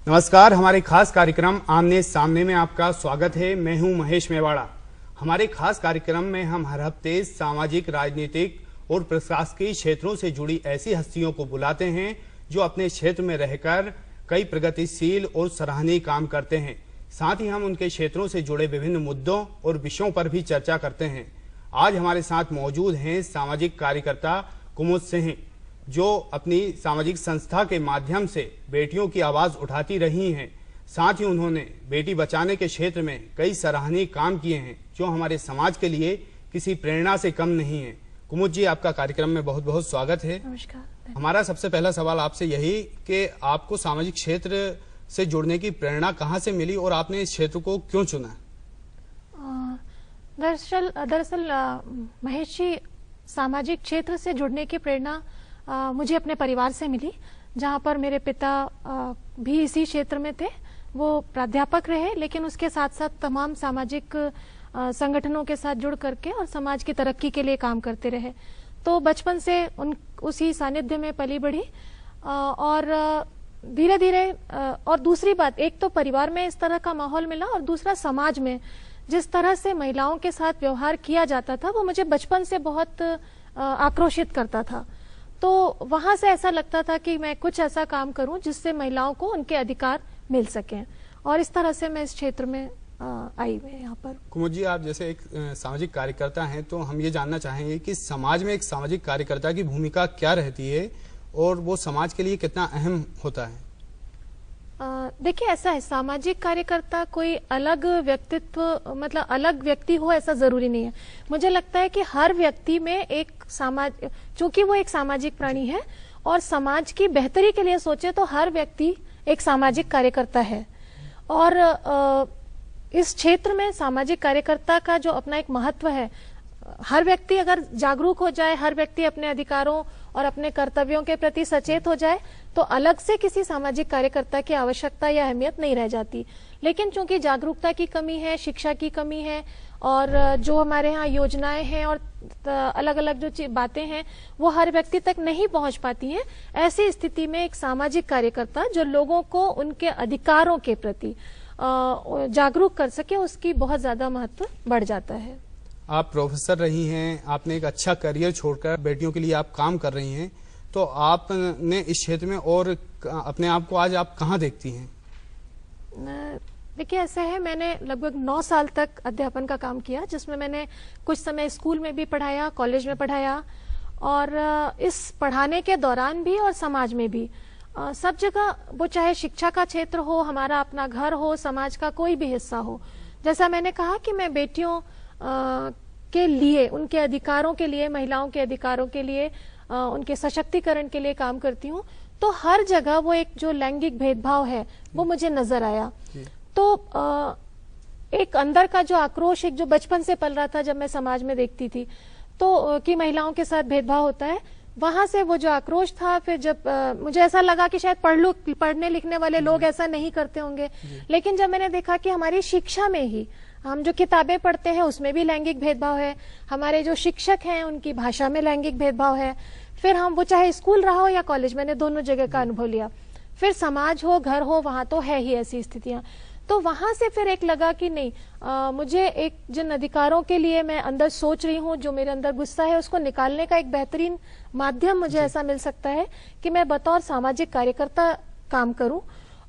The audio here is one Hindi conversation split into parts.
नमस्कार, हमारे खास कार्यक्रम आमने सामने में आपका स्वागत है। मैं हूं महेश मेवाड़ा। हमारे खास कार्यक्रम में हम हर हफ्ते सामाजिक, राजनीतिक और प्रशासकीय क्षेत्रों से जुड़ी ऐसी हस्तियों को बुलाते हैं जो अपने क्षेत्र में रहकर कई प्रगतिशील और सराहनीय काम करते हैं। साथ ही हम उनके क्षेत्रों से जुड़े विभिन्न मुद्दों और विषयों पर भी चर्चा करते हैं। आज हमारे साथ मौजूद हैं सामाजिक कार्यकर्ता कुमुद सिंह, जो अपनी सामाजिक संस्था के माध्यम से बेटियों की आवाज उठाती रही हैं। साथ ही उन्होंने बेटी बचाने के क्षेत्र में कई सराहनीय काम किए हैं जो हमारे समाज के लिए किसी प्रेरणा से कम नहीं है। कुमुद जी, आपका कार्यक्रम में बहुत बहुत स्वागत है। नमस्कार। हमारा सबसे पहला सवाल आपसे यही कि आपको सामाजिक क्षेत्र से जुड़ने की प्रेरणा कहाँ से मिली और आपने इस क्षेत्र को क्यों चुना? दरअसल महेश जी, सामाजिक क्षेत्र से जुड़ने की प्रेरणा मुझे अपने परिवार से मिली, जहाँ पर मेरे पिता भी इसी क्षेत्र में थे। वो प्राध्यापक रहे, लेकिन उसके साथ साथ तमाम सामाजिक संगठनों के साथ जुड़ करके और समाज की तरक्की के लिए काम करते रहे। तो बचपन से उसी सानिध्य में पली बढ़ी और धीरे धीरे और दूसरी बात, एक तो परिवार में इस तरह का माहौल मिला और दूसरा समाज में जिस तरह से महिलाओं के साथ व्यवहार किया जाता था वो मुझे बचपन से बहुत आक्रोशित करता था। तो वहां से ऐसा लगता था कि मैं कुछ ऐसा काम करूं जिससे महिलाओं को उनके अधिकार मिल सकें, और इस तरह से मैं इस क्षेत्र में आई मैं यहाँ पर। कुमुद जी, आप जैसे एक सामाजिक कार्यकर्ता हैं, तो हम ये जानना चाहेंगे कि समाज में एक सामाजिक कार्यकर्ता की भूमिका क्या रहती है और वो समाज के लिए कितना अहम होता है? देखिए, ऐसा है, सामाजिक कार्यकर्ता कोई अलग व्यक्तित्व, मतलब अलग व्यक्ति हो ऐसा जरूरी नहीं है। मुझे लगता है कि हर व्यक्ति में एक चूंकि वो एक सामाजिक प्राणी है और समाज की बेहतरी के लिए सोचे, तो हर व्यक्ति एक सामाजिक कार्यकर्ता है। और इस क्षेत्र में सामाजिक कार्यकर्ता का जो अपना एक महत्व है, हर व्यक्ति अगर जागरूक हो जाए, हर व्यक्ति अपने अधिकारों और अपने कर्तव्यों के प्रति सचेत हो जाए, तो अलग से किसी सामाजिक कार्यकर्ता की आवश्यकता या अहमियत नहीं रह जाती। लेकिन चूंकि जागरूकता की कमी है, शिक्षा की कमी है, और जो हमारे यहाँ योजनाएं हैं और अलग अलग जो बातें हैं वो हर व्यक्ति तक नहीं पहुंच पाती हैं, ऐसी स्थिति में एक सामाजिक कार्यकर्ता जो लोगों को उनके अधिकारों के प्रति जागरूक कर सके, उसकी बहुत ज्यादा महत्व बढ़ जाता है। आप प्रोफेसर रही हैं, आपने एक अच्छा करियर छोड़कर बेटियों के लिए आप काम कर रही हैं, तो आपने इस क्षेत्र में और अपने आप को आज आप कहाँ देखती हैं? देखिए, ऐसा है, मैंने लगभग 9 साल तक अध्यापन का काम किया, जिसमें मैंने कुछ समय स्कूल में भी पढ़ाया, कॉलेज में पढ़ाया, और इस पढ़ाने के दौरान भी और समाज में भी सब जगह, वो चाहे शिक्षा का क्षेत्र हो, हमारा अपना घर हो, समाज का कोई भी हिस्सा हो, जैसा मैंने कहा कि मैं बेटियों के लिए, उनके अधिकारों के लिए, महिलाओं के अधिकारों के लिए, उनके सशक्तिकरण के लिए काम करती हूँ, तो हर जगह वो एक जो लैंगिक भेदभाव है वो मुझे नजर आया। तो एक अंदर का जो आक्रोश, एक जो बचपन से पल रहा था जब मैं समाज में देखती थी तो कि महिलाओं के साथ भेदभाव होता है, वहां से वो जो आक्रोश था, फिर जब मुझे ऐसा लगा कि शायद पढ़ने लिखने वाले लोग ऐसा नहीं करते होंगे, लेकिन जब मैंने देखा कि हमारी शिक्षा में ही, हम जो किताबें पढ़ते हैं उसमें भी लैंगिक भेदभाव है, हमारे जो शिक्षक हैं उनकी भाषा में लैंगिक भेदभाव है, फिर हम, वो चाहे स्कूल रहा हो या कॉलेज, मैंने दोनों जगह का अनुभव लिया, फिर समाज हो, घर हो, वहां तो है ही ऐसी स्थितियां। तो वहां से फिर एक लगा कि नहीं, मुझे एक जिन अधिकारों के लिए मैं अंदर सोच रही हूँ, जो मेरे अंदर गुस्सा है, उसको निकालने का एक बेहतरीन माध्यम मुझे ऐसा मिल सकता है कि मैं बतौर सामाजिक कार्यकर्ता काम करूं।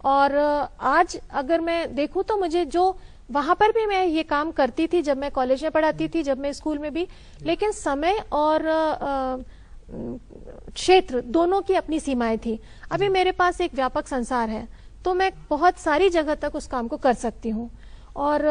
और आज अगर मैं देखूं तो मुझे जो वहां पर भी मैं ये काम करती थी, जब मैं कॉलेज में पढ़ाती थी, जब मैं स्कूल में भी, लेकिन समय और क्षेत्र दोनों की अपनी सीमाएं थी। अभी मेरे पास एक व्यापक संसार है, तो मैं बहुत सारी जगह तक उस काम को कर सकती हूँ, और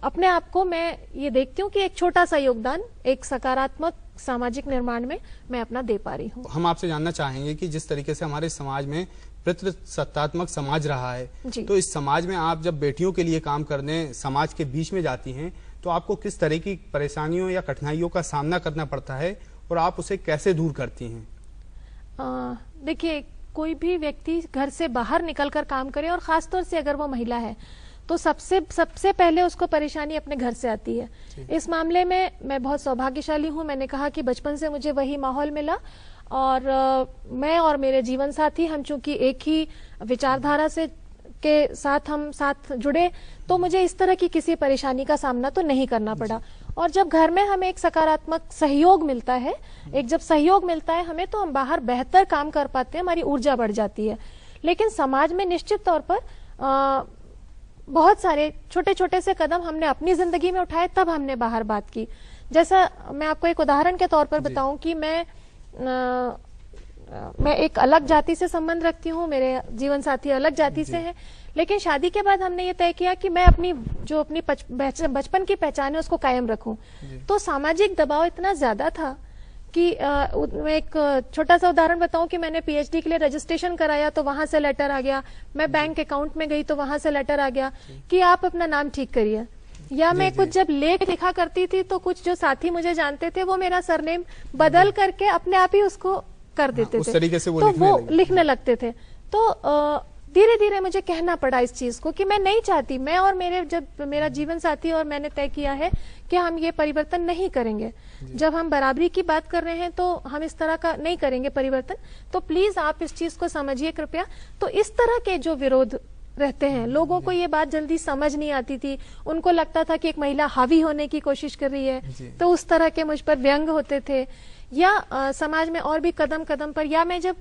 अपने आप को मैं ये देखती हूँ कि एक छोटा सा योगदान एक सकारात्मक सामाजिक निर्माण में मैं अपना दे पा रही हूँ। हम आपसे जानना चाहेंगे कि जिस तरीके से हमारे समाज में पितृसत्तात्मक समाज रहा है, तो इस समाज में आप जब बेटियों के लिए काम करने समाज के बीच में जाती हैं, तो आपको किस तरह की परेशानियों या कठिनाइयों का सामना करना पड़ता है और आप उसे कैसे दूर करती हैं? देखिए, कोई भी व्यक्ति घर से बाहर निकलकर काम करे, और खासतौर से अगर वो महिला है, तो सबसे पहले उसको परेशानी अपने घर से आती है। इस मामले में मैं बहुत सौभाग्यशाली हूँ। मैंने कहा कि बचपन से मुझे वही माहौल मिला, और मैं और मेरे जीवन साथी, हम चूंकि एक ही विचारधारा से के साथ हम साथ जुड़े तो मुझे इस तरह की किसी परेशानी का सामना तो नहीं करना पड़ा। और जब घर में हमें एक सकारात्मक सहयोग मिलता है, एक जब सहयोग मिलता है हमें, तो हम बाहर बेहतर काम कर पाते हैं, हमारी ऊर्जा बढ़ जाती है। लेकिन समाज में निश्चित तौर पर बहुत सारे छोटे छोटे से कदम हमने अपनी जिंदगी में उठाए, तब हमने बाहर बात की। जैसा मैं आपको एक उदाहरण के तौर पर बताऊं कि मैं एक अलग जाति से संबंध रखती हूँ, मेरे जीवन साथी अलग जाति से हैं, लेकिन शादी के बाद हमने ये तय किया कि मैं अपनी बचपन की पहचान है उसको कायम रखूं। तो सामाजिक दबाव इतना ज्यादा था कि मैं एक छोटा सा उदाहरण बताऊं कि मैंने पीएचडी के लिए रजिस्ट्रेशन कराया तो वहां से लेटर आ गया, मैं बैंक अकाउंट में गई तो वहां से लेटर आ गया कि आप अपना नाम ठीक करिए। या मैं कुछ जब लेख लिखा करती थी तो कुछ जो साथी मुझे जानते थे वो मेरा सरनेम बदल करके अपने आप ही उसको कर देते थे, तरीके से तो वो लिखने लगते थे। तो धीरे धीरे मुझे कहना पड़ा इस चीज को कि मैं नहीं चाहती, मैं और मेरा जीवन साथी और मैंने तय किया है कि हम ये परिवर्तन नहीं करेंगे। जब हम बराबरी की बात कर रहे हैं तो हम इस तरह का नहीं करेंगे परिवर्तन, तो प्लीज आप इस चीज को समझिए कृपया। तो इस तरह के जो विरोध रहते हैं, लोगों को ये बात जल्दी समझ नहीं आती थी, उनको लगता था कि एक महिला हावी होने की कोशिश कर रही है, तो उस तरह के मुझ पर व्यंग होते थे। या समाज में और भी कदम कदम पर, या मैं जब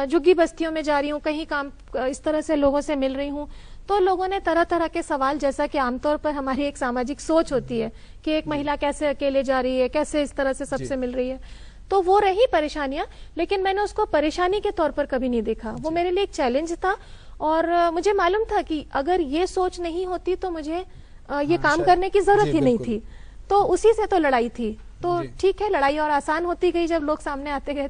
झुग्गी बस्तियों में जा रही हूँ, कहीं काम इस तरह से लोगों से मिल रही हूँ, तो लोगों ने तरह तरह के सवाल, जैसा कि आमतौर पर हमारी एक सामाजिक सोच होती है कि एक महिला कैसे अकेले जा रही है, कैसे इस तरह से सबसे मिल रही है, तो वो रही परेशानियां। लेकिन मैंने उसको परेशानी के तौर पर कभी नहीं देखा, वो मेरे लिए एक चैलेंज था। और मुझे मालूम था कि अगर ये सोच नहीं होती तो मुझे ये काम करने की जरूरत ही नहीं थी। तो उसी से तो लड़ाई थी। तो ठीक है, लड़ाई और आसान होती गई जब लोग सामने आते गए।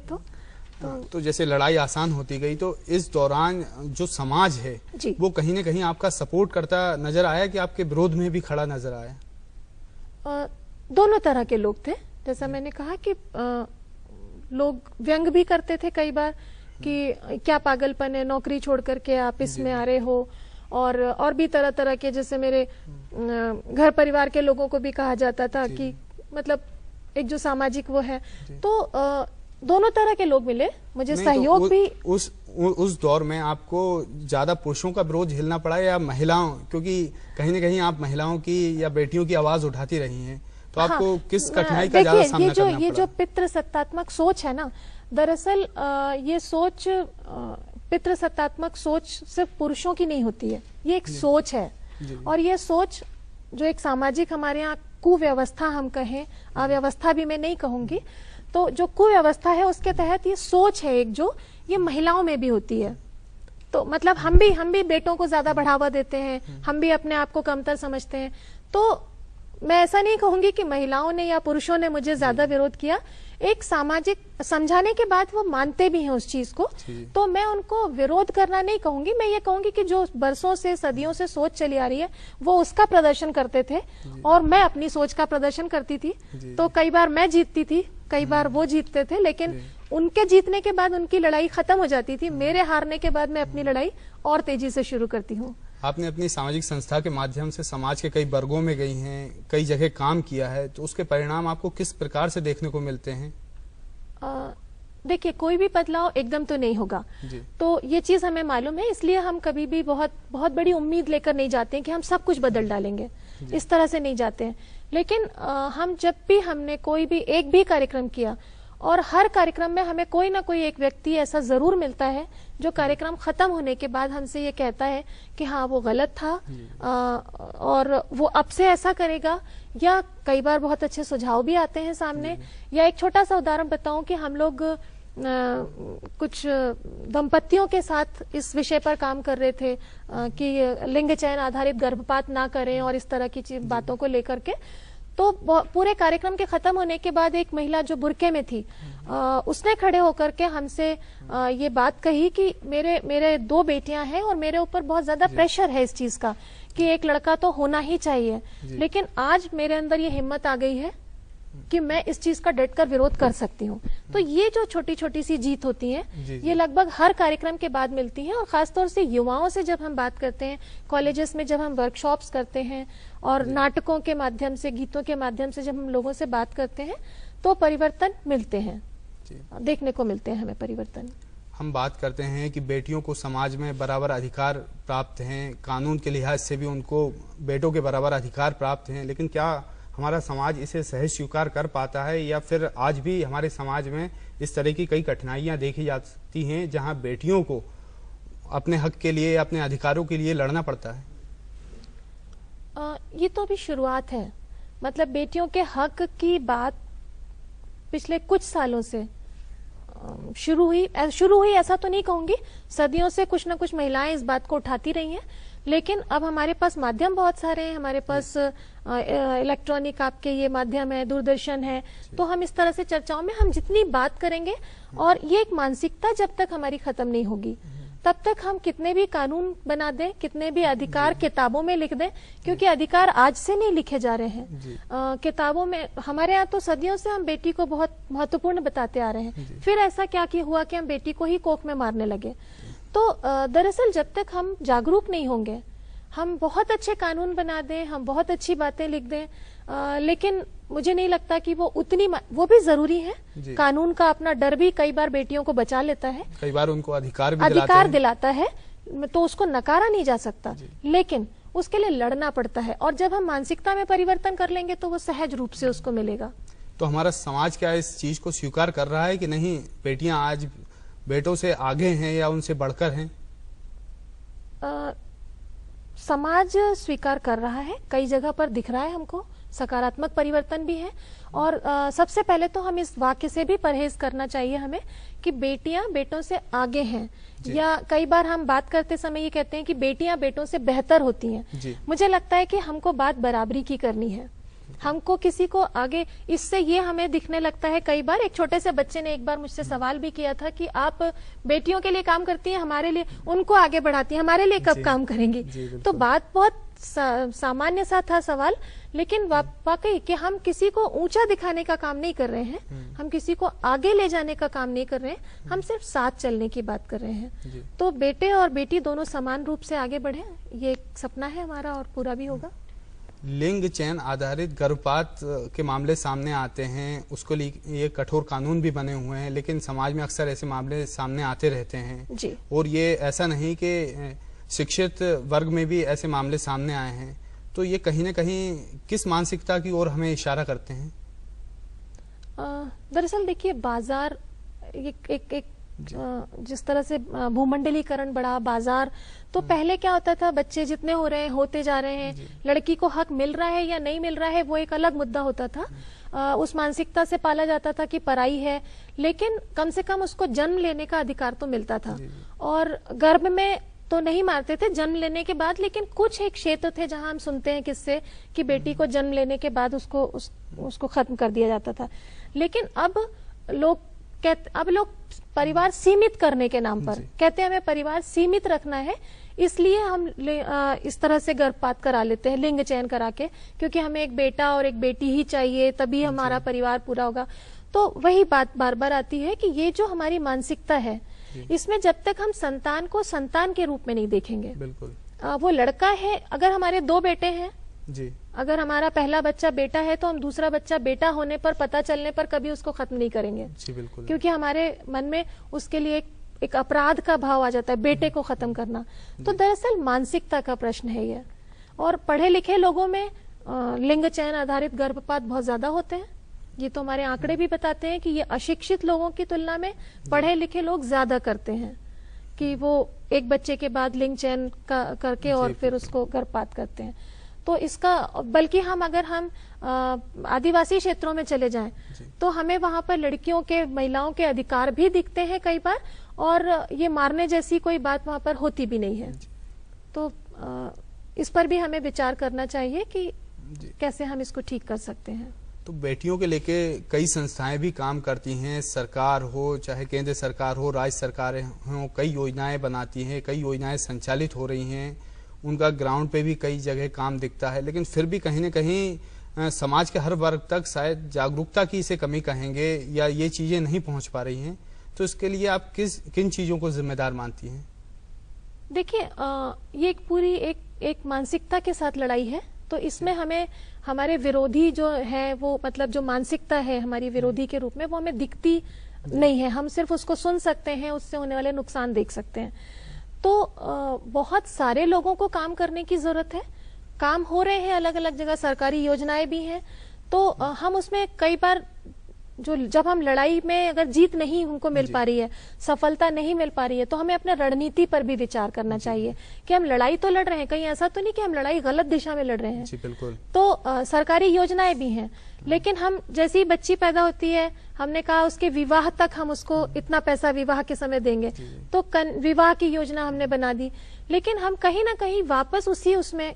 तो जैसे लड़ाई आसान होती गई, तो इस दौरान जो समाज है वो कहीं ना कहीं आपका सपोर्ट करता नजर आया कि आपके विरोध में भी खड़ा नजर आया? दोनों तरह के लोग थे। जैसा मैंने कहा कि लोग व्यंग भी करते थे कई बार कि क्या पागलपन है, नौकरी छोड़ करके आप इसमें आ रहे हो, और भी तरह तरह के, जैसे मेरे घर परिवार के लोगों को भी कहा जाता था कि मतलब एक जो सामाजिक वो है। तो दोनों तरह के लोग मिले मुझे, सहयोग भी। उस दौर में आपको ज्यादा पुरुषों का विरोध झेलना पड़ा या महिलाओं, क्योंकि कहीं ना कहीं आप महिलाओं की या बेटियों की आवाज उठाती रही हैं, तो आपको किस कठिनाई का ज्यादा सामना करना पड़ा? ये जो पितृसत्तात्मक सोच है ना, दरअसल ये सोच, पितृसत्तात्मक सोच सिर्फ पुरुषों की नहीं होती है, ये एक सोच है। और ये सोच जो एक सामाजिक, हमारे यहाँ कुव्यवस्था हम कहें, अव्यवस्था भी मैं नहीं कहूंगी, तो जो कुव्यवस्था है उसके तहत ये सोच है एक, जो ये महिलाओं में भी होती है। तो मतलब हम भी बेटों को ज्यादा बढ़ावा देते हैं, हम भी अपने आप को कमतर समझते हैं। तो मैं ऐसा नहीं कहूंगी कि महिलाओं ने या पुरुषों ने मुझे ज्यादा विरोध किया, एक सामाजिक समझाने के बाद वो मानते भी हैं उस चीज को, तो मैं उनको विरोध करना नहीं कहूंगी। मैं ये कहूंगी कि जो बरसों से, सदियों से सोच चली आ रही है वो उसका प्रदर्शन करते थे और मैं अपनी सोच का प्रदर्शन करती थी। तो कई बार मैं जीतती थी, कई बार वो जीतते थे, लेकिन उनके जीतने के बाद उनकी लड़ाई खत्म हो जाती थी। मेरे हारने के बाद मैं अपनी लड़ाई और तेजी से शुरू करती हूँ। आपने अपनी सामाजिक संस्था के माध्यम से समाज के कई वर्गों में गई हैं, कई जगह काम किया है, तो उसके परिणाम आपको किस प्रकार से देखने को मिलते हैं? देखिए, कोई भी बदलाव एकदम तो नहीं होगा, तो ये चीज हमें मालूम है, इसलिए हम कभी भी बहुत बहुत बड़ी उम्मीद लेकर नहीं जाते हैं कि हम सब कुछ बदल डालेंगे, इस तरह से नहीं जाते हैं। लेकिन हम जब भी हमने कोई भी एक भी कार्यक्रम किया, और हर कार्यक्रम में हमें कोई ना कोई एक व्यक्ति ऐसा जरूर मिलता है जो कार्यक्रम खत्म होने के बाद हमसे ये कहता है कि हाँ वो गलत था, और वो अब से ऐसा करेगा, या कई बार बहुत अच्छे सुझाव भी आते हैं सामने। या एक छोटा सा उदाहरण बताऊं कि हम लोग कुछ दंपतियों के साथ इस विषय पर काम कर रहे थे कि लिंग चयन आधारित गर्भपात ना करें और इस तरह की बातों को लेकर के। तो पूरे कार्यक्रम के खत्म होने के बाद एक महिला जो बुरके में थी, उसने खड़े होकर के हमसे ये बात कही कि मेरे 2 बेटियां हैं और मेरे ऊपर बहुत ज्यादा प्रेशर है इस चीज का कि एक लड़का तो होना ही चाहिए, लेकिन आज मेरे अंदर ये हिम्मत आ गई है कि मैं इस चीज का डटकर विरोध कर सकती हूँ। तो ये जो छोटी छोटी सी जीत होती है, ये लगभग हर कार्यक्रम के बाद मिलती है। और खासतौर से युवाओं से जब हम बात करते हैं, कॉलेजेस में जब हम वर्कशॉप्स करते हैं और नाटकों के माध्यम से, गीतों के माध्यम से जब हम लोगों से बात करते हैं, तो परिवर्तन मिलते हैं, देखने को मिलते हैं हमें परिवर्तन। हम बात करते हैं कि बेटियों को समाज में बराबर अधिकार प्राप्त हैं, कानून के लिहाज से भी उनको बेटों के बराबर अधिकार प्राप्त हैं, लेकिन क्या हमारा समाज इसे सहज स्वीकार कर पाता है या फिर आज भी हमारे समाज में इस तरह की कई कठिनाइयां देखी जाती हैं जहां बेटियों को अपने हक के लिए, अपने अधिकारों के लिए लड़ना पड़ता है? ये तो अभी शुरुआत है। मतलब बेटियों के हक की बात पिछले कुछ सालों से शुरू हुई ऐसा तो नहीं कहूंगी, सदियों से कुछ ना कुछ महिलाएं इस बात को उठाती रही हैं, लेकिन अब हमारे पास माध्यम बहुत सारे हैं, हमारे पास इलेक्ट्रॉनिक आपके ये माध्यम है, दूरदर्शन है, तो हम इस तरह से चर्चाओं में हम जितनी बात करेंगे, और ये एक मानसिकता जब तक हमारी खत्म नहीं होगी तब तक हम कितने भी कानून बना दें, कितने भी अधिकार किताबों में लिख दें, क्योंकि अधिकार आज से नहीं लिखे जा रहे हैं। किताबों में हमारे यहाँ तो सदियों से हम बेटी को बहुत महत्वपूर्ण बताते आ रहे हैं, फिर ऐसा क्या हुआ कि हम बेटी को ही कोख में मारने लगे। तो दरअसल जब तक हम जागरूक नहीं होंगे, हम बहुत अच्छे कानून बना दें, हम बहुत अच्छी बातें लिख दें, लेकिन मुझे नहीं लगता कि वो भी जरूरी है। कानून का अपना डर भी कई बार बेटियों को बचा लेता है, कई बार उनको अधिकार दिलाता है, तो उसको नकारा नहीं जा सकता, लेकिन उसके लिए लड़ना पड़ता है, और जब हम मानसिकता में परिवर्तन कर लेंगे तो वो सहज रूप से उसको मिलेगा। तो हमारा समाज क्या इस चीज को स्वीकार कर रहा है कि नहीं, बेटियां आज बेटों से आगे हैं या उनसे बढ़कर हैं? समाज स्वीकार कर रहा है, कई जगह पर दिख रहा है हमको, सकारात्मक परिवर्तन भी है। और सबसे पहले तो हम इस वाक्य से भी परहेज करना चाहिए हमें कि बेटियां बेटों से आगे हैं, या कई बार हम बात करते समय ये कहते हैं कि बेटियां बेटों से बेहतर होती हैं। मुझे लगता है कि हमको बात बराबरी की करनी है, हमको किसी को आगे, इससे ये हमें दिखने लगता है। कई बार एक छोटे से बच्चे ने एक बार मुझसे सवाल भी किया था कि आप बेटियों के लिए काम करती हैं, हमारे लिए उनको आगे बढ़ाती हैं, हमारे लिए कब काम करेंगी? तो बात बहुत सामान्य सा था सवाल, लेकिन वाकई कि हम किसी को ऊंचा दिखाने का काम नहीं कर रहे हैं, हम किसी को आगे ले जाने का काम नहीं कर रहे हैं, हम सिर्फ साथ चलने की बात कर रहे हैं। तो बेटे और बेटी दोनों समान रूप से आगे बढ़े, ये एक सपना है हमारा और पूरा भी होगा। लिंग चयन आधारित गर्भपात के मामले सामने आते हैं, उसको लिए कठोर कानून भी बने हुए हैं, लेकिन समाज में अक्सर ऐसे मामले सामने आते रहते हैं जी। और ये ऐसा नहीं कि शिक्षित वर्ग में भी ऐसे मामले सामने आए हैं, तो ये कहीं ना कहीं किस मानसिकता की ओर हमें इशारा करते हैं? दरअसल देखिए, बाजार एक जिस तरह से भूमंडलीकरण बढ़ा, बाजार, तो पहले क्या होता था, बच्चे जितने हो रहे हैं होते जा रहे हैं, लड़की को हक मिल रहा है या नहीं मिल रहा है वो एक अलग मुद्दा होता था। उस मानसिकता से पाला जाता था कि पराई है, लेकिन कम से कम उसको जन्म लेने का अधिकार तो मिलता था। और गर्भ में तो नहीं मारते थे जन्म लेने के बाद, लेकिन कुछ एक क्षेत्र थे जहां हम सुनते हैं किससे कि बेटी को जन्म लेने के बाद उसको खत्म कर दिया जाता था। लेकिन अब लोग परिवार सीमित करने के नाम पर कहते हैं हमें परिवार सीमित रखना है, इसलिए हम इस तरह से गर्भपात करा लेते हैं, लिंग चयन करा के, क्योंकि हमें एक बेटा और एक बेटी ही चाहिए, तभी हमारा परिवार पूरा होगा। तो वही बात बार बार आती है कि ये जो हमारी मानसिकता है, इसमें जब तक हम संतान को संतान के रूप में नहीं देखेंगे, बिल्कुल वो लड़का है, अगर हमारे 2 बेटे हैं जी, अगर हमारा पहला बच्चा बेटा है तो हम दूसरा बच्चा बेटा होने पर, पता चलने पर कभी उसको खत्म नहीं करेंगे जी, बिल्कुल, क्योंकि हमारे मन में उसके लिए एक अपराध का भाव आ जाता है, बेटे को खत्म करना। तो दरअसल मानसिकता का प्रश्न है ये, और पढ़े लिखे लोगों में लिंग चयन आधारित गर्भपात बहुत ज्यादा होते हैं। ये तो हमारे आंकड़े भी बताते हैं कि ये अशिक्षित लोगों की तुलना में पढ़े लिखे लोग ज्यादा करते हैं, कि वो एक बच्चे के बाद लिंग चयन करके और फिर उसको गर्भपात करते हैं। तो इसका, बल्कि अगर हम आदिवासी क्षेत्रों में चले जाएं तो हमें वहां पर लड़कियों के, महिलाओं के अधिकार भी दिखते हैं कई बार, और ये मारने जैसी कोई बात वहां पर होती भी नहीं है। तो इस पर भी हमें विचार करना चाहिए कि कैसे हम इसको ठीक कर सकते हैं। तो बेटियों के लेके कई संस्थाएं भी काम करती हैं, सरकार हो चाहे केंद्र सरकार हो, राज्य सरकारें हो, कई योजनाएं बनाती हैं, कई योजनाएं संचालित हो रही हैं, उनका ग्राउंड पे भी कई जगह काम दिखता है, लेकिन फिर भी कहीं न कहीं समाज के हर वर्ग तक शायद जागरूकता की इसे कमी कहेंगे, या ये चीजें नहीं पहुंच पा रही हैं। तो इसके लिए आप किन चीजों को जिम्मेदार मानती हैं? देखिए, ये एक पूरी एक मानसिकता के साथ लड़ाई है। तो इसमें हमें हमारे विरोधी जो है वो, मतलब जो मानसिकता है हमारी विरोधी के रूप में, वो हमें दिखती नहीं है, हम सिर्फ उसको सुन सकते हैं, उससे होने वाले नुकसान देख सकते हैं। तो बहुत सारे लोगों को काम करने की जरूरत है, काम हो रहे हैं अलग अलग जगह, सरकारी योजनाएं भी हैं। तो हम उसमें कई बार जब हम लड़ाई में अगर जीत नहीं हमको मिल पा रही है, सफलता नहीं मिल पा रही है, तो हमें अपने रणनीति पर भी विचार करना चाहिए कि हम लड़ाई तो लड़ रहे हैं, कहीं ऐसा तो नहीं कि हम लड़ाई गलत दिशा में लड़ रहे हैं। जी बिल्कुल। तो सरकारी योजनाएं भी हैं, लेकिन हम जैसे ही बच्ची पैदा होती है, हमने कहा उसके विवाह तक हम उसको इतना पैसा विवाह के समय देंगे, तो विवाह की योजना हमने बना दी, लेकिन हम कहीं ना कहीं वापस उसी उसमें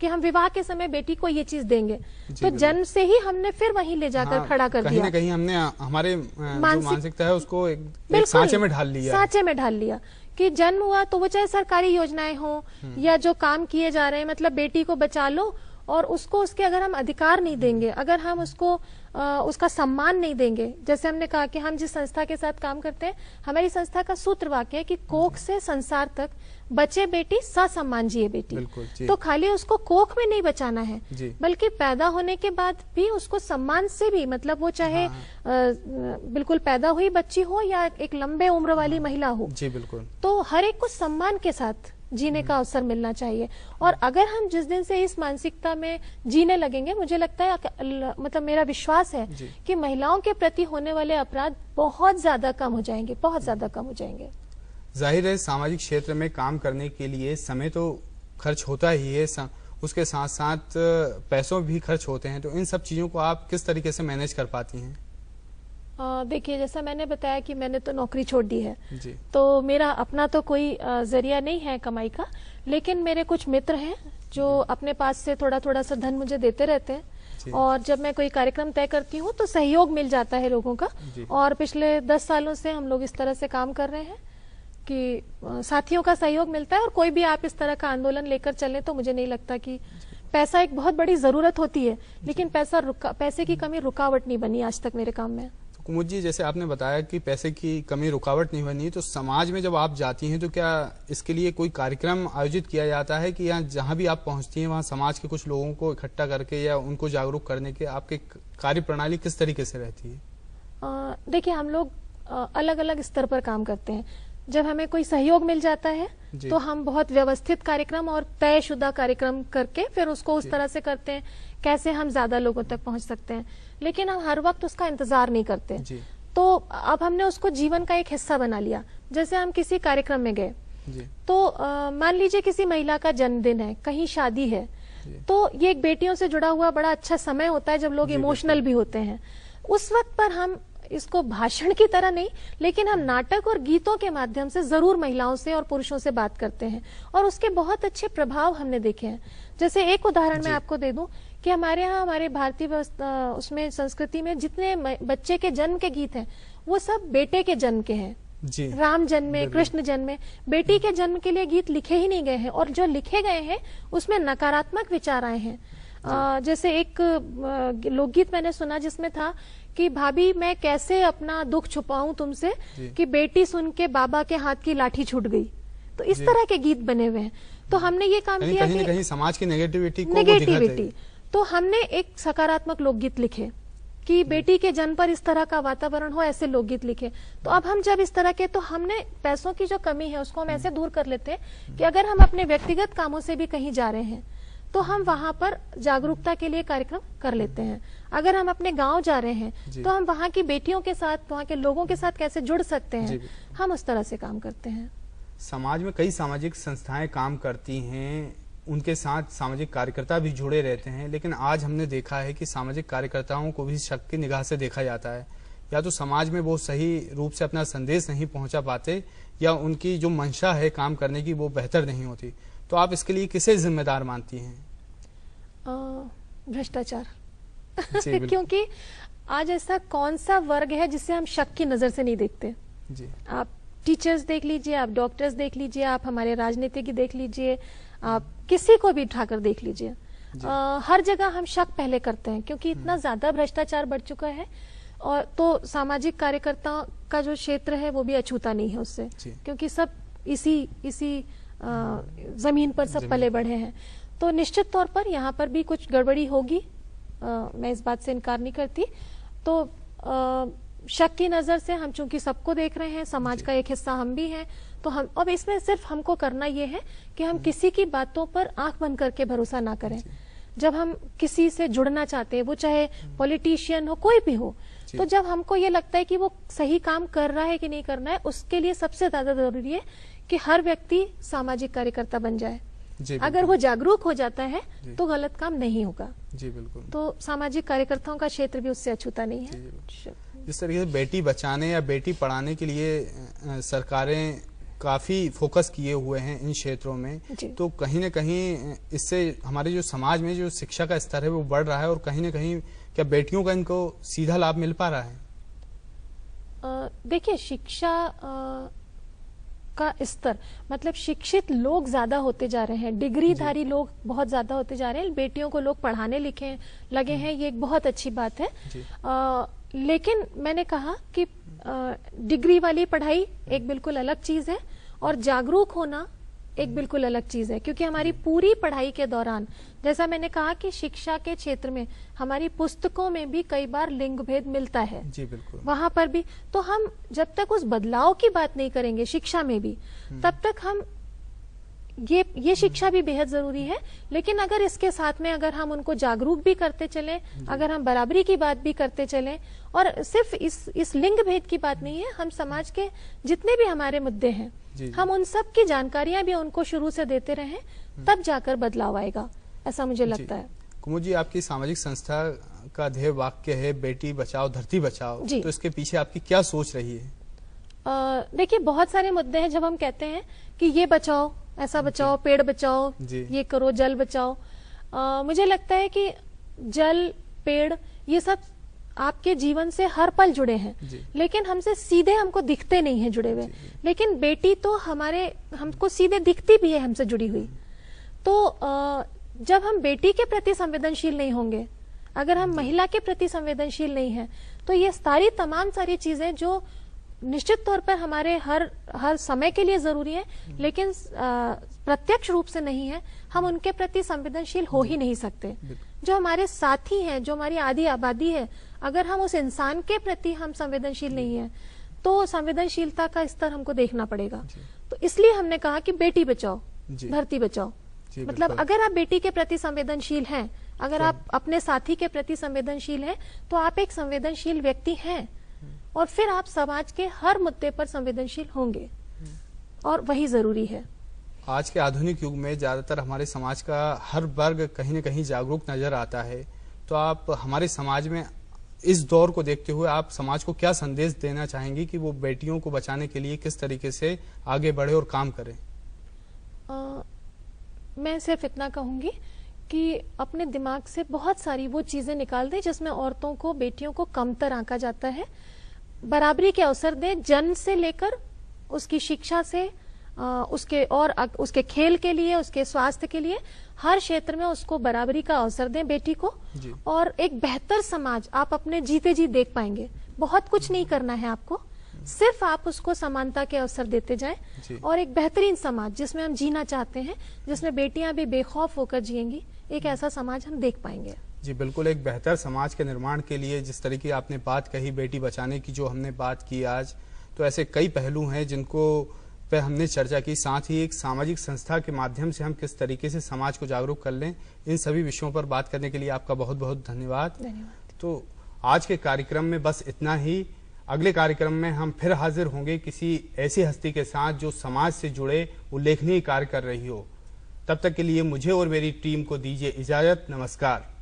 कि हम विवाह के समय बेटी को ये चीज देंगे, तो जन्म से ही हमने फिर वहीं ले जाकर खड़ा कर दिया। कहीं ना कहीं हमने हमारे जो मानसिकता है उसको एक सांचे में ढाल लिया, सांचे में ढाल लिया कि जन्म हुआ तो वो चाहे सरकारी योजनाएं हो या जो काम किए जा रहे हैं, मतलब बेटी को बचा लो, और उसको उसके अगर हम अधिकार नहीं देंगे, अगर हम उसको उसका सम्मान नहीं देंगे, जैसे हमने कहा कि हम जिस संस्था के साथ काम करते हैं, हमारी संस्था का सूत्र वाक्य है कि कोख से संसार तक बचे बेटी ससम्मान जिए बेटी। तो खाली उसको कोख में नहीं बचाना है, बल्कि पैदा होने के बाद भी उसको सम्मान से भी, मतलब वो चाहे बिल्कुल पैदा हुई बच्ची हो या एक लंबे उम्र वाली महिला हो, जी बिल्कुल, तो हर एक को सम्मान के साथ जीने का अवसर मिलना चाहिए। और अगर हम जिस दिन से इस मानसिकता में जीने लगेंगे, मुझे लगता है, मतलब मेरा विश्वास है कि महिलाओं के प्रति होने वाले अपराध बहुत ज्यादा कम हो जाएंगे, बहुत ज्यादा कम हो जाएंगे। जाहिर है सामाजिक क्षेत्र में काम करने के लिए समय तो खर्च होता ही है, उसके साथ साथ पैसों भी खर्च होते हैं, तो इन सब चीजों को आप किस तरीके से मैनेज कर पाती हैं? देखिए, जैसा मैंने बताया कि मैंने तो नौकरी छोड़ दी है जी। तो मेरा अपना तो कोई जरिया नहीं है कमाई का, लेकिन मेरे कुछ मित्र हैं जो अपने पास से थोड़ा थोड़ा सा धन मुझे देते रहते हैं, और जब मैं कोई कार्यक्रम तय करती हूँ तो सहयोग मिल जाता है लोगों का। और पिछले 10 सालों से हम लोग इस तरह से काम कर रहे हैं कि साथियों का सहयोग मिलता है, और कोई भी आप इस तरह का आंदोलन लेकर चलें तो मुझे नहीं लगता कि पैसा एक बहुत बड़ी जरूरत होती है, लेकिन पैसे की कमी रुकावट नहीं बनी आज तक मेरे काम में। कुमुद जी, जैसे आपने बताया कि पैसे की कमी रुकावट नहीं बनी, तो समाज में जब आप जाती हैं तो क्या इसके लिए कोई कार्यक्रम आयोजित किया जाता है कि यहाँ जहाँ भी आप पहुँचती हैं वहाँ समाज के कुछ लोगों को इकट्ठा करके या उनको जागरूक करने के आपके कार्य प्रणाली किस तरीके से रहती है? देखिए, हम लोग अलग अलग स्तर पर काम करते हैं। जब हमें कोई सहयोग मिल जाता है तो हम बहुत व्यवस्थित कार्यक्रम और तयशुदा कार्यक्रम करके फिर उसको उस तरह से करते हैं कैसे हम ज्यादा लोगों तक पहुंच सकते हैं, लेकिन हम हर वक्त उसका इंतजार नहीं करते। तो अब हमने उसको जीवन का एक हिस्सा बना लिया। जैसे हम किसी कार्यक्रम में गए तो मान लीजिए किसी महिला का जन्मदिन है, कहीं शादी है, तो ये एक बेटियों से जुड़ा हुआ बड़ा अच्छा समय होता है जब लोग इमोशनल भी होते हैं। उस वक्त पर हम इसको भाषण की तरह नहीं, लेकिन हम नाटक और गीतों के माध्यम से जरूर महिलाओं से और पुरुषों से बात करते हैं, और उसके बहुत अच्छे प्रभाव हमने देखे हैं। जैसे एक उदाहरण मैं आपको दे दूं कि हमारे यहाँ, हमारे भारतीय उसमें संस्कृति में जितने बच्चे के जन्म के गीत हैं वो सब बेटे के जन्म के हैं जी। राम जन्मे, कृष्ण जन्मे, बेटी के जन्म के लिए गीत लिखे ही नहीं गए हैं, और जो लिखे गए हैं उसमें नकारात्मक विचार आए हैं। जैसे एक लोकगीत मैंने सुना जिसमें था कि भाभी मैं कैसे अपना दुख छुपाऊं तुमसे, कि बेटी सुन के बाबा के हाथ की लाठी छूट गई। तो इस तरह के गीत बने हुए हैं। तो हमने ये काम किया कि कहीं समाज की नेगेटिविटी तो हमने एक सकारात्मक लोकगीत लिखे कि बेटी के जन्म पर इस तरह का वातावरण हो, ऐसे लोकगीत लिखे। तो अब हम जब इस तरह के, तो हमने पैसों की जो कमी है उसको हम ऐसे दूर कर लेते हैं कि अगर हम अपने व्यक्तिगत कामों से भी कहीं जा रहे हैं तो हम वहां पर जागरूकता के लिए कार्यक्रम कर लेते हैं। अगर हम अपने गांव जा रहे हैं तो हम वहां की बेटियों के साथ, वहां के लोगों के साथ कैसे जुड़ सकते हैं, हम उस तरह से काम करते हैं। समाज में कई सामाजिक संस्थाएं काम करती हैं, उनके साथ सामाजिक कार्यकर्ता भी जुड़े रहते हैं, लेकिन आज हमने देखा है कि सामाजिक कार्यकर्ताओं को भी शक की निगाह से देखा जाता है। या तो समाज में वो सही रूप से अपना संदेश नहीं पहुंचा पाते, या उनकी जो मंशा है काम करने की वो बेहतर नहीं होती। तो आप इसके लिए किसे जिम्मेदार मानती हैं? भ्रष्टाचार। क्योंकि आज ऐसा कौन सा वर्ग है जिसे हम शक की नजर से नहीं देखते जी। आप टीचर्स देख लीजिए, आप डॉक्टर्स देख लीजिए, आप हमारे राजनीतिज्ञ देख लीजिए, आप किसी को भी उठाकर देख लीजिए, हर जगह हम शक पहले करते हैं, क्योंकि इतना ज्यादा भ्रष्टाचार बढ़ चुका है। और तो सामाजिक कार्यकर्ता का जो क्षेत्र है वो भी अछूता नहीं है उससे, क्योंकि सब इसी जमीन पर सब पले बढ़े हैं। तो निश्चित तौर पर यहाँ पर भी कुछ गड़बड़ी होगी, मैं इस बात से इनकार नहीं करती। तो शक की नजर से हम चूंकि सबको देख रहे हैं, समाज का एक हिस्सा हम भी हैं, तो हम अब इसमें सिर्फ हमको करना ये है कि हम किसी की बातों पर आंख बंद करके भरोसा ना करें। जब हम किसी से जुड़ना चाहते हैं, वो चाहे पॉलिटिशियन हो, कोई भी हो, तो जब हमको ये लगता है कि वो सही काम कर रहा है कि नहीं करना है, उसके लिए सबसे ज्यादा जरूरी है कि हर व्यक्ति सामाजिक कार्यकर्ता बन जाए। अगर वो जागरूक हो जाता है तो गलत काम नहीं होगा। जी बिल्कुल। तो सामाजिक कार्यकर्ताओं का क्षेत्र भी उससे अछूता नहीं है। जिस तरीके से बेटी बचाने या बेटी पढ़ाने के लिए सरकारें काफी फोकस किए हुए हैं इन क्षेत्रों में, तो कहीं न कहीं इससे हमारे जो समाज में जो शिक्षा का स्तर है वो बढ़ रहा है, और कहीं न कहीं क्या बेटियों का इनको सीधा लाभ मिल पा रहा है? देखिए, शिक्षा का स्तर मतलब शिक्षित लोग ज्यादा होते जा रहे हैं, डिग्रीधारी लोग बहुत ज्यादा होते जा रहे हैं, बेटियों को लोग पढ़ाने लिखे लगे हैं, ये एक बहुत अच्छी बात है। लेकिन मैंने कहा कि डिग्री वाली पढ़ाई एक बिल्कुल अलग चीज है और जागरूक होना एक बिल्कुल अलग चीज है, क्योंकि हमारी पूरी पढ़ाई के दौरान, जैसा मैंने कहा कि शिक्षा के क्षेत्र में हमारी पुस्तकों में भी कई बार लिंग भेद मिलता है। जी बिल्कुल। वहां पर भी तो हम जब तक उस बदलाव की बात नहीं करेंगे शिक्षा में भी, तब तक हम ये शिक्षा भी बेहद जरूरी है। लेकिन अगर इसके साथ में अगर हम उनको जागरूक भी करते चलें, अगर हम बराबरी की बात भी करते चलें, और सिर्फ इस लिंग भेद की बात नहीं है, हम समाज के जितने भी हमारे मुद्दे हैं हम उन सब की जानकारियां भी उनको शुरू से देते रहें, तब जाकर बदलाव आएगा, ऐसा मुझे लगता है। कुमुद जी, आपकी सामाजिक संस्था का ध्येय वाक्य है बेटी बचाओ धरती बचाओ, तो इसके पीछे आपकी क्या सोच रही है? देखिए, बहुत सारे मुद्दे हैं। जब हम कहते हैं कि ये बचाओ, ऐसा बचाओ, पेड़ बचाओ, ये करो, जल बचाओ, मुझे लगता है कि जल, पेड़, ये सब आपके जीवन से हर पल जुड़े हैं, लेकिन हमसे सीधे हमको दिखते नहीं है जुड़े हुए। लेकिन बेटी तो हमको सीधे दिखती भी है हमसे जुड़ी हुई। तो जब हम बेटी के प्रति संवेदनशील नहीं होंगे, अगर हम महिला के प्रति संवेदनशील नहीं हैं, तो ये तमाम सारी चीजें जो निश्चित तौर पर हमारे हर समय के लिए जरूरी है, लेकिन प्रत्यक्ष रूप से नहीं है, हम उनके प्रति संवेदनशील हो ही नहीं सकते। जो हमारे साथी हैं, जो हमारी आधी आबादी है, अगर हम उस इंसान के प्रति हम संवेदनशील नहीं है, तो संवेदनशीलता का स्तर हमको देखना पड़ेगा। तो इसलिए हमने कहा कि बेटी बचाओ धरती बचाओ। मतलब अगर आप बेटी के प्रति संवेदनशील हैं, अगर आप अपने साथी के प्रति संवेदनशील हैं, तो आप एक संवेदनशील व्यक्ति हैं, और फिर आप समाज के हर मुद्दे पर संवेदनशील होंगे, और वही जरूरी है। आज के आधुनिक युग में ज्यादातर हमारे समाज का हर वर्ग कहीं न कहीं जागरूक नजर आता है, तो आप हमारे समाज में इस दौर को देखते हुए आप समाज को क्या संदेश देना चाहेंगी कि वो बेटियों को बचाने के लिए किस तरीके से आगे बढ़े और काम करें? मैं सिर्फ इतना कहूंगी कि अपने दिमाग से बहुत सारी वो चीजें निकाल दें जिसमें औरतों को, बेटियों को कमतर आंका जाता है। बराबरी के अवसर दें, जन्म से लेकर उसकी शिक्षा से उसके खेल के लिए, उसके स्वास्थ्य के लिए, हर क्षेत्र में उसको बराबरी का अवसर दें बेटी को, और एक बेहतर समाज आप अपने जीते जी देख पाएंगे। बहुत कुछ नहीं करना है आपको, सिर्फ आप उसको समानता के अवसर देते जाएं, और एक बेहतरीन समाज जिसमें हम जीना चाहते हैं, जिसमें बेटियां भी बेखौफ होकर जिएंगी, एक ऐसा समाज हम देख पाएंगे। जी बिल्कुल, एक बेहतर समाज के निर्माण के लिए जिस तरीके आपने बात कही, बेटी बचाने की जो हमने बात की आज, तो ऐसे कई पहलू हैं जिनको पे हमने चर्चा की। साथ ही एक सामाजिक संस्था के माध्यम से हम किस तरीके से समाज को जागरूक कर लें, इन सभी विषयों पर बात करने के लिए आपका बहुत बहुत धन्यवाद। तो आज के कार्यक्रम में बस इतना ही। अगले कार्यक्रम में हम फिर हाजिर होंगे किसी ऐसी हस्ती के साथ जो समाज से जुड़े उल्लेखनीय कार्य कर रही हो। तब तक के लिए मुझे और मेरी टीम को दीजिए इजाजत। नमस्कार।